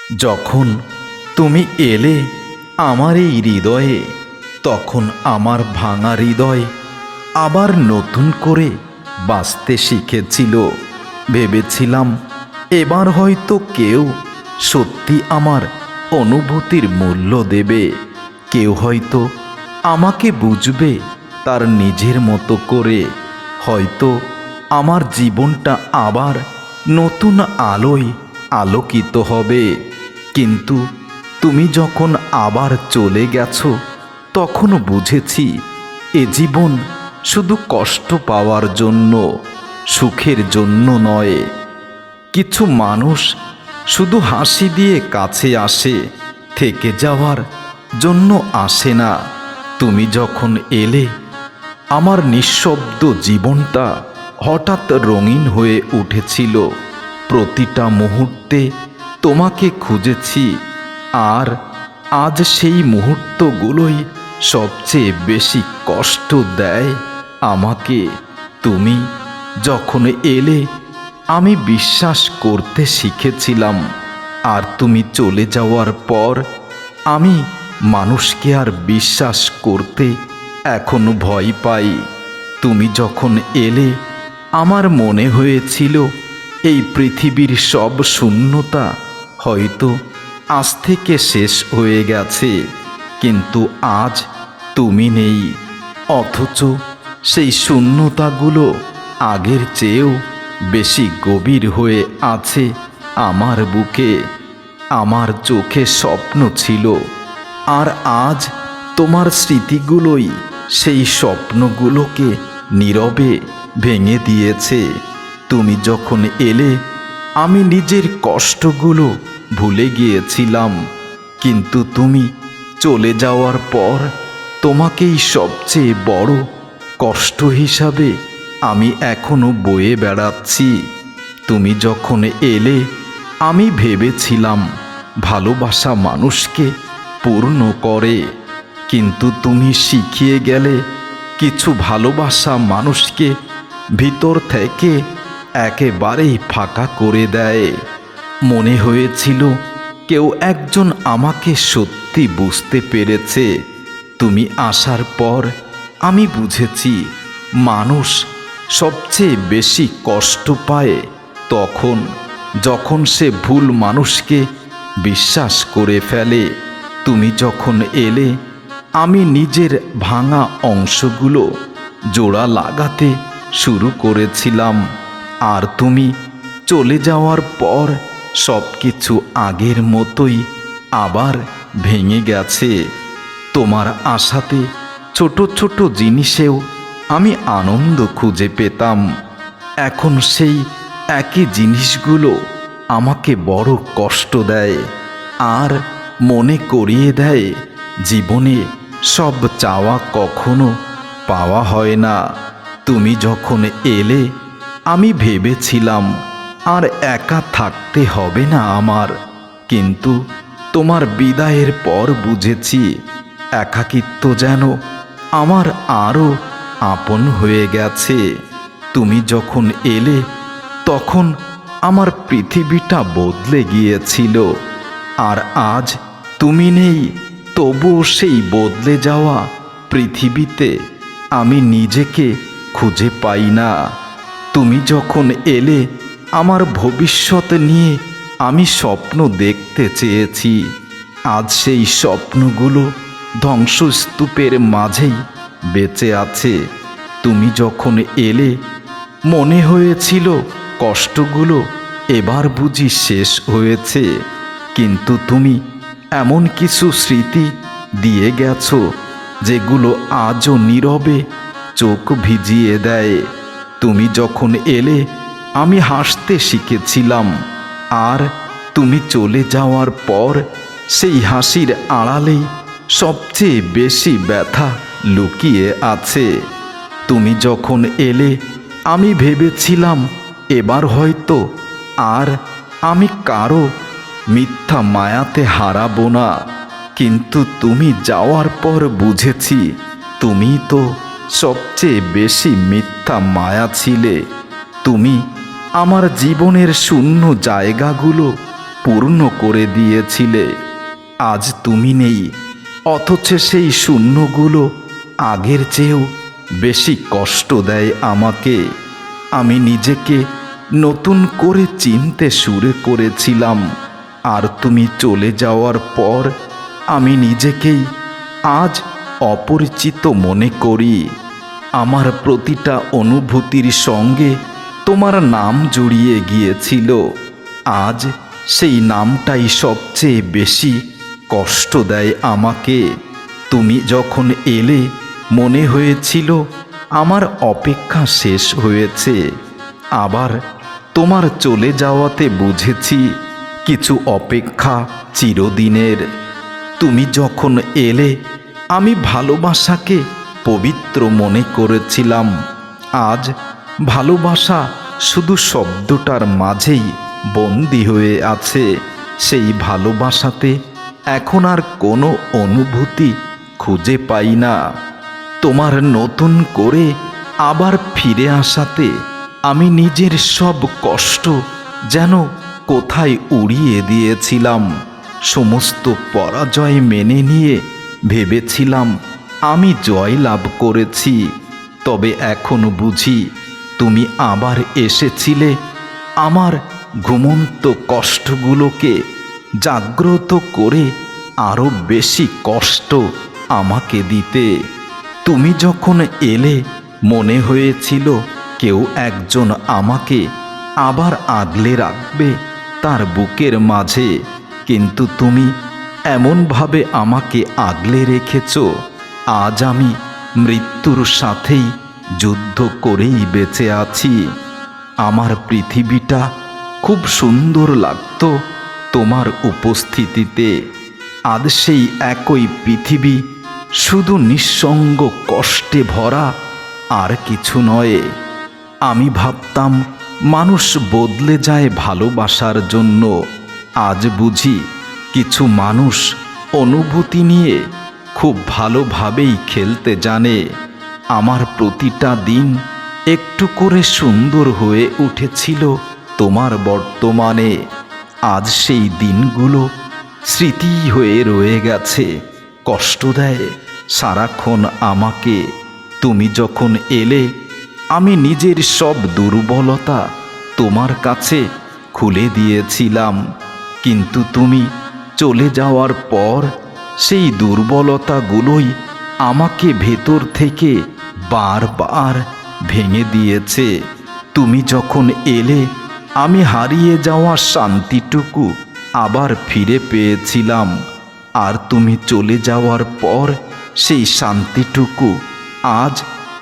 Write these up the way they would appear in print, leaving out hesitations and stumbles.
যখন তুমি এলে আমার এই হৃদয়ে, তখন আমার ভাঙা হৃদয় আবার নতুন করে বাঁচতে শিখেছিল। ভেবেছিলাম এবার হয়তো কেউ সত্যি আমার অনুভূতির মূল্য দেবে, কেউ হয়তো আমাকে বুঝবে তার নিজের মতো করে, হয়তো আমার জীবনটা আবার নতুন আলোয় আলোকিত হবে। কিন্তু তুমি যখন আবার চলে গেছো, তখন বুঝেছি এ জীবন শুধু কষ্ট পাওয়ার জন্য, সুখের জন্য নয়। কিছু মানুষ শুধু হাসি দিয়ে কাছে আসে, থেকে যাওয়ার জন্য আসে না। তুমি যখন এলে আমার নিঃশব্দ জীবনটা হঠাৎ রঙিন হয়ে উঠেছিল। প্রতিটা মুহূর্তে তোমাকে খুঁজেছি, আর আজ সেই মুহূর্তগুলোই সবচেয়ে বেশি কষ্ট দেয় আমাকে। তুমি যখন এলে আমি বিশ্বাস করতে শিখেছিলাম, আর তুমি চলে যাওয়ার পর আমি মানুষকে আর বিশ্বাস করতে এখনো ভয় পাই। তুমি যখন এলে আমার মনে হয়েছিল এই পৃথিবীর সব শূন্যতা হয়তো আজ থেকে শেষ হয়ে গেছে, কিন্তু আজ তুমি নেই, অথচ সেই শূন্যতাগুলো আগের চেয়েও বেশি গভীর হয়ে আছে আমার বুকে। আমার চোখে স্বপ্ন ছিল, আর আজ তোমার স্মৃতিগুলোই সেই স্বপ্নগুলোকে নীরবে ভেঙে দিয়েছে। তুমি যখন এলে আমি নিজের কষ্টগুলো ভুলে গিয়েছিলাম, কিন্তু তুমি চলে যাওয়ার পর তোমাকেই সবচেয়ে বড় কষ্ট হিসাবে আমি এখনো বয়ে বেড়াচ্ছি। তুমি যখন এলে আমি ভেবেছিলাম ভালোবাসা মানুষকে পূর্ণ করে, কিন্তু তুমি শিখিয়ে গেলে কিছু ভালোবাসা মানুষকে ভিতর থেকে একেবারেই ফাঁকা করে দেয়। মনে হয়েছিল কেউ একজন আমাকে সত্যি বুঝতে পেরেছে। তুমি আসার পর আমি বুঝেছি মানুষ সবচেয়ে বেশি কষ্ট পায় তখন, যখন সে ভুল মানুষকে বিশ্বাস করে ফেলে। তুমি যখন এলে আমি নিজের ভাঙা অংশগুলো জোড়া লাগাতে শুরু করেছিলাম, আর তুমি চলে যাওয়ার পর সব কিছু আগের মতোই আবার ভেঙে গেছে। তোমার আশাতে ছোট ছোট জিনিসেও আমি আনন্দ খুঁজে পেতাম, এখন সেই একই জিনিসগুলো আমাকে বড় কষ্ট দেয়, আর মনে করিয়ে দেয় জীবনে সব চাওয়া কখনো পাওয়া হয় না। তুমি যখন এলে আমি ভেবেছিলাম আর একা থাকতে হবে না আমার, কিন্তু তোমার বিদায়ের পর বুঝেছি একাকিত্ব যেন আমার আরও আপন হয়ে গেছে। তুমি যখন এলে তখন আমার পৃথিবীটা বদলে গিয়েছিল, আর আজ তুমি নেই, তবুও সেই বদলে যাওয়া পৃথিবীতে আমি নিজেকে খুঁজে পাই না। তুমি যখন এলে আমার ভবিষ্যৎ নিয়ে আমি স্বপ্ন দেখতে চেয়েছি, আজ সেই স্বপ্নগুলো ধ্বংসস্তূপের মাঝেই বেঁচে আছে। তুমি যখন এলে মনে হয়েছিল কষ্টগুলো এবার বুঝি শেষ হয়েছে, কিন্তু তুমি এমন কিছু স্মৃতি দিয়ে গেছো যেগুলো আজও নীরবে চোখ ভিজিয়ে দেয়। তুমি যখন এলে আমি হাসতে শিখেছিলাম, আর তুমি চলে যাওয়ার পর সেই হাসির আড়ালেই সবচেয়ে বেশি ব্যথা লুকিয়ে আছে। তুমি যখন এলে আমি ভেবেছিলাম এবার হয়তো আর আমি কারো মিথ্যা মায়াতে হারাবো না, কিন্তু তুমি যাওয়ার পর বুঝেছি তুমি তো সবচেয়ে বেশি মিথ্যা মায়া ছিলে। তুমি আমার জীবনের শূন্য জায়গাগুলো পূর্ণ করে দিয়েছিলে। আজ তুমি নেই, অথচ সেই শূন্যগুলো আগের চেয়েও বেশি কষ্ট দেয় আমাকে। আমি নিজেকে নতুন করে চিনতে শুরু করেছিলাম, আর তুমি চলে যাওয়ার পর আমি নিজেকেই আজ অপরিচিত মনে করি। আমার প্রতিটা অনুভূতির সঙ্গে তোমার নাম জড়িয়ে গিয়েছিল। আজ সেই নামটাই সবচেয়ে বেশি কষ্ট দেয় আমাকে। তুমি যখন এলে মনে হয়েছিল আমার অপেক্ষা শেষ হয়েছে। আবার তোমার চলে যাওয়াতে বুঝেছি কিছু অপেক্ষা চিরদিনের। তুমি যখন এলে আমি ভালোবাসাকে পবিত্র মনে করেছিলাম। আজ ভালোবাসা শুধু শব্দটার মাঝেই বন্দী হয়ে আছে। সেই ভালোবাসাতে এখন আর কোনো অনুভূতি খুঁজে পাই না। তোমার নতুন করে আবার ফিরে আসাতে আমি নিজের সব কষ্ট যেন কোথায় উড়িয়ে দিয়েছিলাম। সমস্ত পরাজয় মেনে নিয়ে ভেবেছিলাম আমি জয় লাভ করেছি। তবে এখন বুঝি তুমি আবার এসেছিলে আমার ঘুমন্ত কষ্টগুলোকে জাগ্রত করে আরও বেশি কষ্ট আমাকে দিতে। তুমি যখন এলে মনে হয়েছিল কেউ একজন আমাকে আবার আগলে রাখবে তার বুকের মাঝে, কিন্তু তুমি এমনভাবে আমাকে আগলে রেখেছ, আজ আমি মৃত্যুর সাথেই যুদ্ধ করেই বেঁচে আছি। আমার পৃথিবীটা খুব সুন্দর লাগতো তোমার উপস্থিতিতে। আজ সেই একই পৃথিবী, শুধু নিঃসঙ্গ কষ্টে ভরা, আর কিছু নয়। আমি ভাবতাম মানুষ বদলে যায় ভালোবাসার জন্য। আজ বুঝি কিছু মানুষ অনুভূতি নিয়ে খুব ভালোভাবেই খেলতে জানে। আমার প্রতিটা দিন একটু করে সুন্দর হয়ে উঠেছিল তোমার বর্তমানে। আজ সেই দিনগুলো স্মৃতি হয়ে রয়ে গেছে, কষ্ট দেয় সারাক্ষণ আমাকে। তুমি যখন এলে আমি নিজের সব দুর্বলতা তোমার কাছে খুলে দিয়েছিলাম, কিন্তু তুমি চলে যাওয়ার পর সেই দুর্বলতাগুলোই আমাকে ভেতর থেকে বারবার ভেঙে দিয়েছে। তুমি যখন এলে আমি হারিয়ে যাওয়া শান্তিটুকু আবার ফিরে পেয়েছিলাম, আর তুমি চলে যাওয়ার পর সেই শান্তিটুকু আজ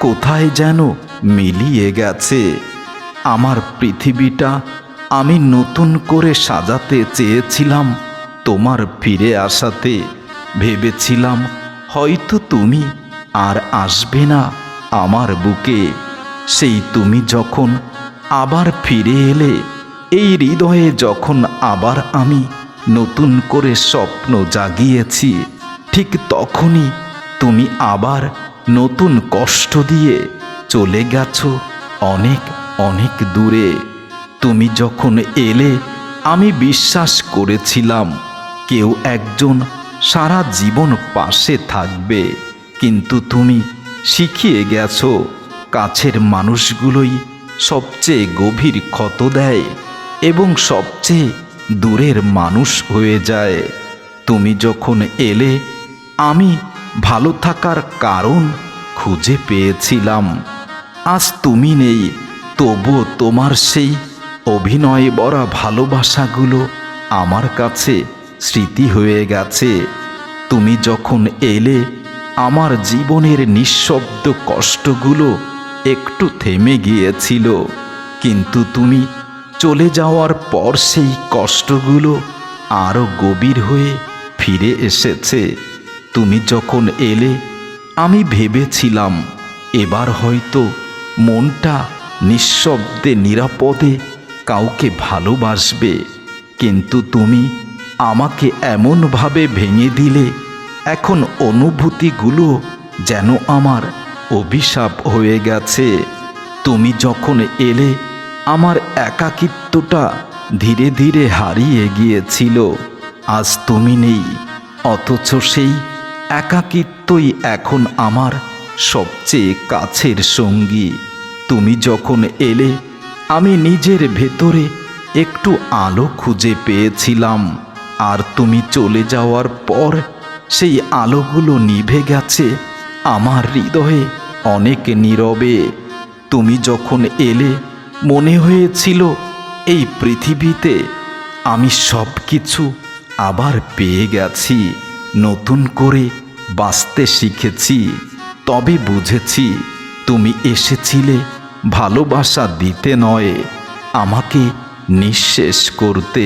কোথায় যেন মিলিয়ে গেছে। আমার পৃথিবীটা আমি নতুন করে সাজাতে চেয়েছিলাম তোমার ফিরে আসাতে। ভেবেছিলাম হয়তো তুমি আর আসবে না আমার বুকে। সেই তুমি যখন আবার ফিরে এলে, এই হৃদয়ে যখন আবার আমি নতুন করে স্বপ্ন জাগিয়েছি, ঠিক তখনই তুমি আবার নতুন কষ্ট দিয়ে চলে গেছো অনেক অনেক দূরে। তুমি যখন এলে আমি বিশ্বাস করেছিলাম কেউ একজন সারা জীবন পাশে থাকবে, কিন্তু তুমি শিখিয়ে গেছো কাছের মানুষগুলোই সবচেয়ে গভীর ক্ষত দেয় এবং সবচেয়ে দূরের মানুষ হয়ে যায়। তুমি যখন এলে আমি ভালো থাকার কারণ খুঁজে পেয়েছিলাম। আজ তুমি নেই, তবুও তোমার সেই অভিনয়ে ভরা ভালোবাসাগুলো আমার কাছে স্মৃতি হয়ে গেছে। তুমি যখন এলে আমার জীবনের নিঃশব্দ কষ্টগুলো একটু থেমে গিয়েছিল, কিন্তু তুমি চলে যাওয়ার পর সেই কষ্টগুলো আরও গভীর হয়ে ফিরে এসেছে। তুমি যখন এলে আমি ভেবেছিলাম এবার হয়তো মনটা নিঃশব্দে নিরাপদে কাউকে ভালোবাসবে, কিন্তু তুমি আমাকে এমনভাবে ভেঙে দিলে এখন অনুভূতিগুলো যেন আমার অভিশাপ হয়ে গেছে। তুমি যখন এলে আমার একাকিত্বটা ধীরে ধীরে হারিয়ে গিয়েছিল। আজ তুমি নেই, অথচ সেই একাকিত্বই এখন আমার সবচেয়ে কাছের সঙ্গী। তুমি যখন এলে আমি নিজের ভেতরে একটু আলো খুঁজে পেয়েছিলাম, আর তুমি চলে যাওয়ার পর সেই আলোগুলো নিভে গেছে আমার হৃদয়ে অনেক নীরবে। তুমি যখন এলে মনে হয়েছিল এই পৃথিবীতে আমি সব কিছু আবার পেয়ে গেছি, নতুন করে বাঁচতে শিখেছি। তবে বুঝেছি তুমি এসেছিলে ভালোবাসা দিতে নয়, আমাকে নিঃশেষ করতে।